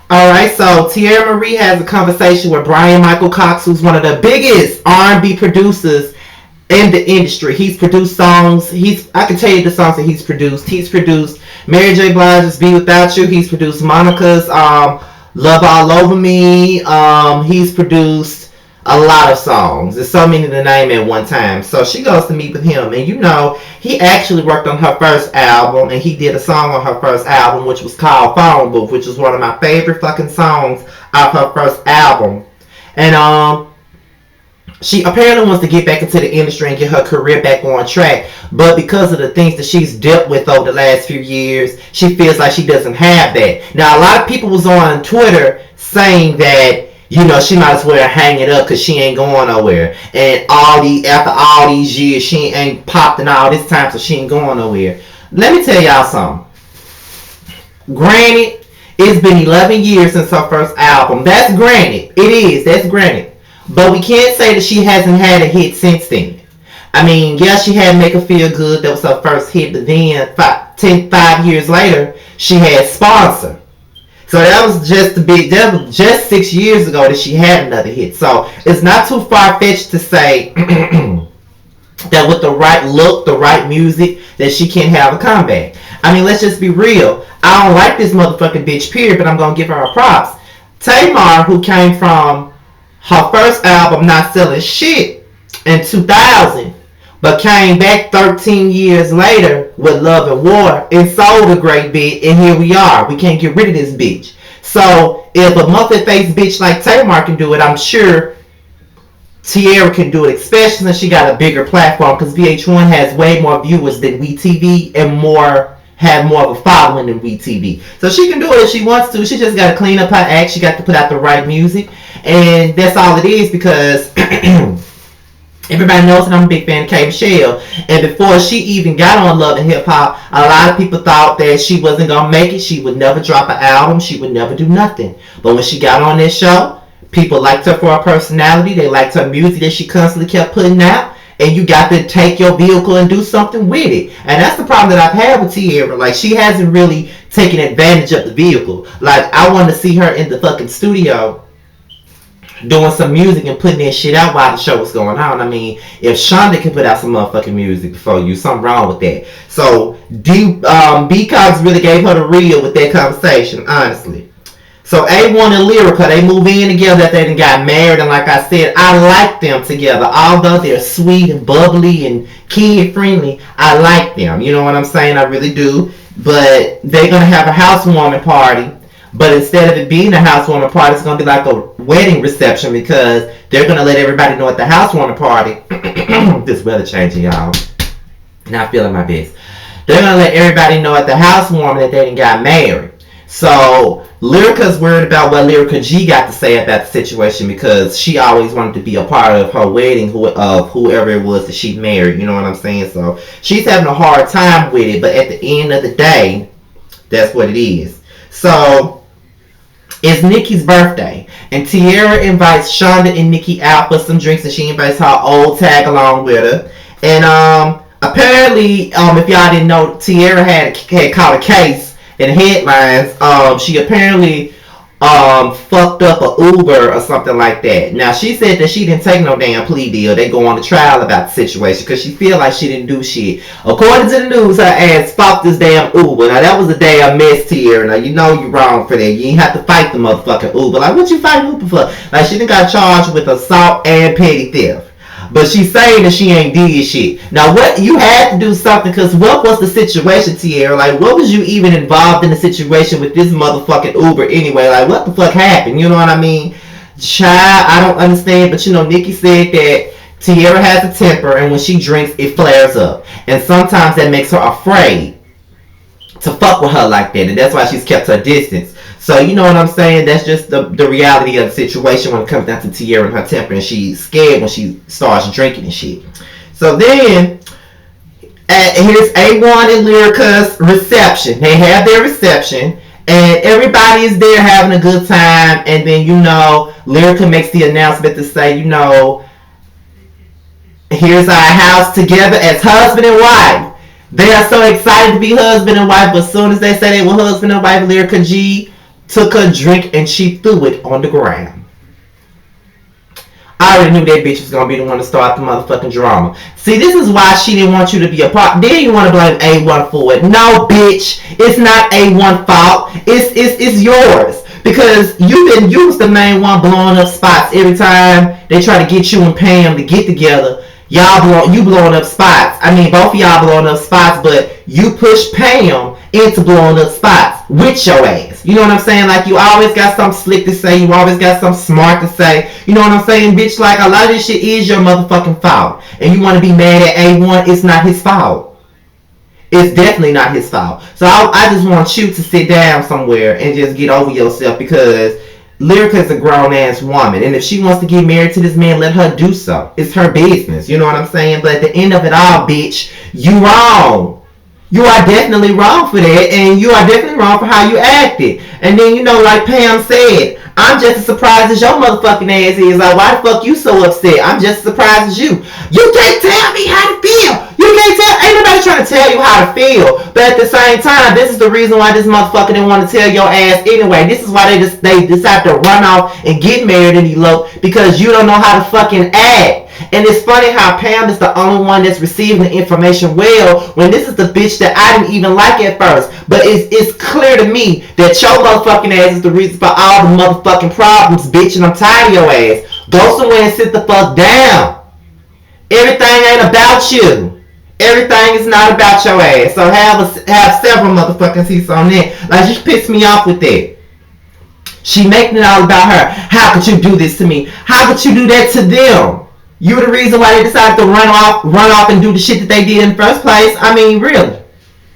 All right, so Tierra Marie has a conversation with Brian Michael Cox, who's one of the biggest R&B producers in the industry. He's produced songs. I can tell you the songs that he's produced. He's produced Mary J. Blige's "Be Without You." He's produced Monica's "Love All Over Me." He's produced a lot of songs. There's so many to name at one time. So she goes to meet with him, and he actually worked on her first album, and he did a song on her first album, which was called "Phone Booth," which was one of my favorite fucking songs off her first album. And she apparently wants to get back into the industry and get her career back on track, but because of the things that she's dealt with over the last few years, she feels like she doesn't have that. Now, a lot of people was on Twitter saying that she might as well hang it up because she ain't going nowhere, and after all these years she ain't popped in all this time, so she ain't going nowhere. Let me tell y'all something. Granted, it's been 11 years since her first album. That's granted. It is. That's granted. But we can't say that she hasn't had a hit since then. I mean, yeah, she had Make Her Feel Good. That was her first hit. But then 5 years later, she had Sponsor. So that was just 6 years ago that she had another hit. So it's not too far-fetched to say that with the right look, the right music, that she can have a comeback. I mean, let's just be real. I don't like this motherfucking bitch, period, but I'm going to give her her props. Tamar, who came from her first album, Not Selling Shit, in 2000, but came back 13 years later with Love and War and sold a great bit, and here we are. We can't get rid of this bitch. So if a muffin-faced bitch like Tamar can do it, I'm sure Tierra can do it, especially since she got a bigger platform, because VH1 has way more viewers than WeTV and have more of a following than WeTV. So she can do it if she wants to. She just got to clean up her act. She got to put out the right music. And that's all it is, because everybody knows that I'm a big fan of K. Michelle. And before she even got on Love and Hip Hop, a lot of people thought that she wasn't going to make it. She would never drop an album. She would never do nothing. But when she got on this show, people liked her for her personality. They liked her music that she constantly kept putting out. And you got to take your vehicle and do something with it. And that's the problem that I've had with Tierra. Like, she hasn't really taken advantage of the vehicle. Like, I want to see her in the fucking studio doing some music and putting that shit out while the show was going on. I mean, if Shonda can put out some motherfucking music before you, something wrong with that. So, B Cox really gave her the real with that conversation, honestly. So A1 and Lyrica, they move in together after they got married, and like I said, I like them together. Although they're sweet and bubbly and kid friendly, I like them. You know what I'm saying? I really do. But they're gonna have a housewarming party. But instead of it being a housewarming party, it's gonna be like a wedding reception, because they're gonna let everybody know at the housewarming party. This weather changing, y'all. Not feeling my best. They're gonna let everybody know at the housewarming that they didn't got married. So Lyrica's worried about what Lyrica G got to say about the situation, because she always wanted to be a part of her wedding of whoever it was that she married. You know what I'm saying? So she's having a hard time with it, but at the end of the day, that's what it is. So it's Nickys birthday, and Tierra invites Shonda and Nikki out for some drinks, and she invites her old tag along with her. And apparently, if y'all didn't know, Tierra had caught a case in headlines. She apparently fucked up a Uber or something like that. Now, she said that she didn't take no damn plea deal. They go on the trial about the situation because she feel like she didn't do shit. According to the news, her ass fucked this damn Uber. Now, that was a damn mess, Tierra. Now, you know you wrong for that. You ain't have to fight the motherfucking Uber. Like, what you fighting Uber for? Like, she done got charged with assault and petty theft. But she's saying that she ain't did shit. Now, what you had to do something, because what was the situation, Tierra? Like, what was you even involved in the situation with this motherfucking Uber anyway? Like, what the fuck happened? You know what I mean? Child, I don't understand. But, you know, Nikki said that Tierra has a temper, and when she drinks, it flares up. And sometimes that makes her afraid to fuck with her like that. And that's why she's kept her distance. So, you know what I'm saying? That's just the reality of the situation when it comes down to Tierra and her temper. And she's scared when she starts drinking and shit. So then, here's A1 and Lyrica's reception. They have their reception. And everybody is there having a good time. And then, you know, Lyrica makes the announcement to say, you know, here's our house together as husband and wife. They are so excited to be husband and wife. But as soon as they say they were husband and wife, Lyrica G took a drink and she threw it on the ground. I already knew that bitch was gonna be the one to start the motherfucking drama. See, this is why she didn't want you to be a part. Then you want to blame A1 for it. No, bitch, it's not A1 fault. It's yours because you was the main one blowing up spots every time they try to get you and Pam to get together. You blowing up spots. I mean, both of y'all blowing up spots, but you push Pam into blowing up spots with your ass. You know what I'm saying? Like, you always got something slick to say. You always got something smart to say. You know what I'm saying, bitch? Like, a lot of this shit is your motherfucking fault. And you want to be mad at A1, it's not his fault. It's definitely not his fault. So I just want you to sit down somewhere and just get over yourself, because Lyrica is a grown ass woman, and if she wants to get married to this man, let her do so. It's her business. You know what I'm saying? But at the end of it all, bitch, you wrong. You are definitely wrong for that, and you are definitely wrong for how you acted. And then, you know, like Pam said, I'm just as surprised as your motherfucking ass is. Like, why the fuck you so upset? I'm just as surprised as you. You can't tell me how to feel. You can't tell. Ain't nobody trying to tell you how to feel. But at the same time, this is the reason why this motherfucker didn't want to tell your ass anyway. This is why they decide to run off and get married and elope, because you don't know how to fucking act. And it's funny how Pam is the only one that's receiving the information well, when this is the bitch that I didn't even like at first. But it's clear to me that your motherfucking ass is the reason for all the motherfucking problems, bitch, and I'm tired of your ass. Go somewhere and sit the fuck down. Everything ain't about you. Everything is not about your ass. So have several motherfucking seats on that. Like, you piss me off with that. She making it all about her. How could you do this to me? How could you do that to them? You the reason why they decided to run off and do the shit that they did in the first place. I mean, really.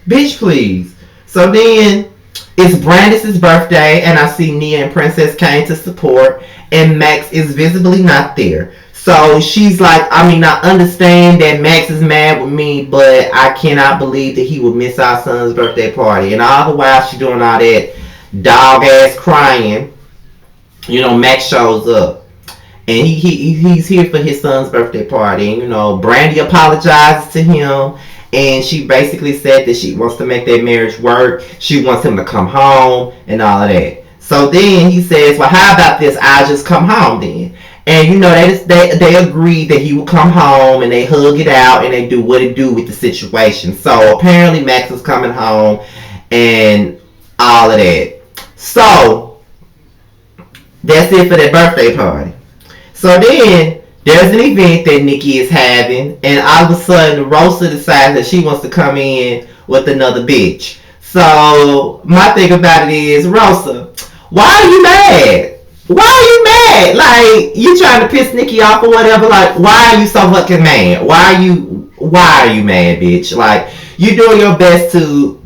Bitch, please. So then, it's Brandis' birthday, and I see Nia and Princess came to support, and Max is visibly not there. So she's like, I mean, I understand that Max is mad with me, but I cannot believe that he would miss our son's birthday party. And all the while she's doing all that dog ass crying, you know, Max shows up. And he's here for his son's birthday party. And, you know, Brandy apologizes to him. And she basically said that she wants to make their marriage work. She wants him to come home and all of that. So then he says, well, how about this? I'll just come home then. And, you know, they agreed that he would come home, and they hug it out, and they do what it do with the situation. So apparently Max is coming home and all of that. So that's it for that birthday party. So then, there's an event that Nikki is having, and all of a sudden, Rosa decides that she wants to come in with another bitch. So, my thing about it is, Rosa, why are you mad? Why are you mad? Like, you trying to piss Nikki off or whatever? Like, why are you so fucking mad? Why are you mad, bitch? Like, you doing your best to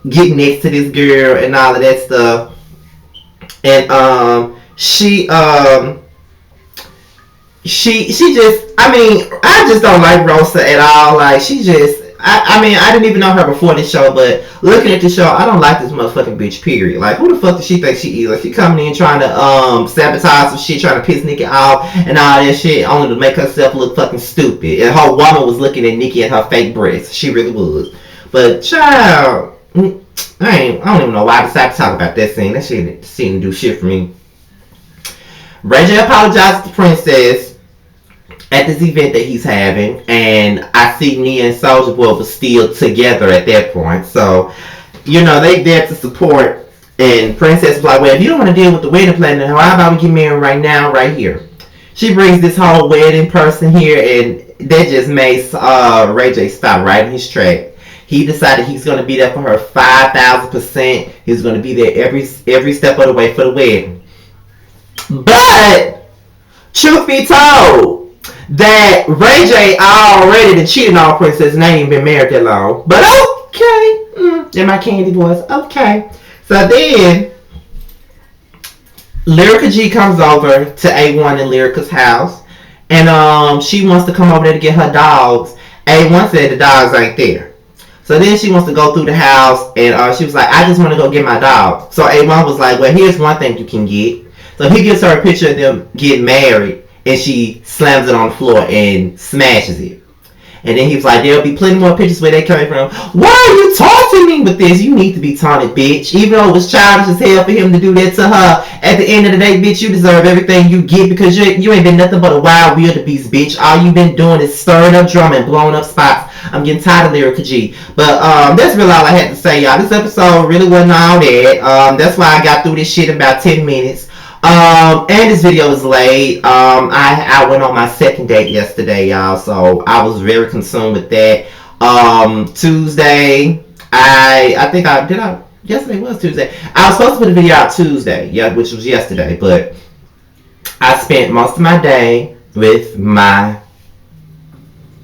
get next to this girl and all of that stuff. And, she just, I mean, I just don't like Rosa at all. Like, she just, I mean, I didn't even know her before this show, but looking at the show, I don't like this motherfucking bitch, period. Like, who the fuck does she think she is? Like, she coming in trying to sabotage some shit, trying to piss Nikki off and all that shit, only to make herself look fucking stupid. And her woman was looking at Nikki and her fake breasts. She really was. But, child, I don't even know why I decided to talk about that scene. That shit didn't seem to do shit for me. Ray J apologized to Princess at this event that he's having, and I see Nia and Soulja Boy were still together at that point. So, you know, they there to support, and Princess was like, well, if you don't want to deal with the wedding planning, how about we get married right now, right here? She brings this whole wedding person here, and that just made Ray J stop right in his track. He decided he's going to be there for her 5,000%. He's going to be there every step of the way for the wedding. But, truth be told, that Ray J already done cheated on Princess and they ain't been married that long. But okay. In my candy voice. Okay. So then, Lyrica G comes over to A1 and Lyrica's house. And she wants to come over there to get her dogs. A1 said the dogs ain't there. So then she wants to go through the house. And she was like, I just want to go get my dog. So A1 was like, well, here's one thing you can get. So he gives her a picture of them getting married. And she slams it on the floor and smashes it. And then he was like, there'll be plenty more pictures where they coming from. Why are you taunting me with this? You need to be taunted, bitch. Even though it was childish as hell for him to do that to her, at the end of the day, bitch, you deserve everything you get because you ain't been nothing but a wild wildebeest, bitch. All you been doing is stirring up drama and blowing up spots. I'm getting tired of Lyrica G. But that's really all I had to say, y'all. This episode really wasn't all that. That's why I got through this shit in about 10 minutes. And this video is late. I went on my second date yesterday, y'all, so I was very consumed with that. Tuesday, I think yesterday was Tuesday. I was supposed to put a video out Tuesday, yeah, which was yesterday, but I spent most of my day with my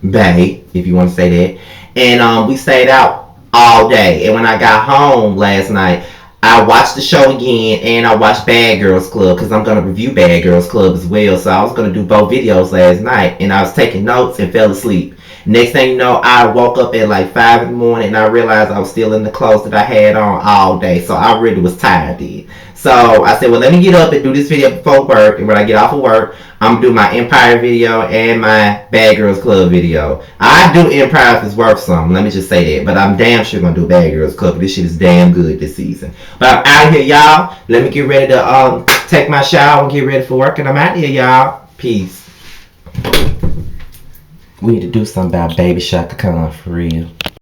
bae, if you want to say that, and we stayed out all day. And when I got home last night, I watched the show again, and I watched Bad Girls Club because I'm going to review Bad Girls Club as well. So I was going to do both videos last night, and I was taking notes and fell asleep. Next thing you know, I woke up at like 5 in the morning, and I realized I was still in the clothes that I had on all day. So I really was tired then. So I said, well, let me get up and do this video before work. And when I get off of work, I'm going to do my Empire video and my Bad Girls Club video. I do Empire if it's worth something. Let me just say that. But I'm damn sure going to do Bad Girls Club. This shit is damn good this season. But I'm out of here, y'all. Let me get ready to take my shower and get ready for work. And I'm out of here, y'all. Peace. We need to do something about Baby Shaka Khan for real.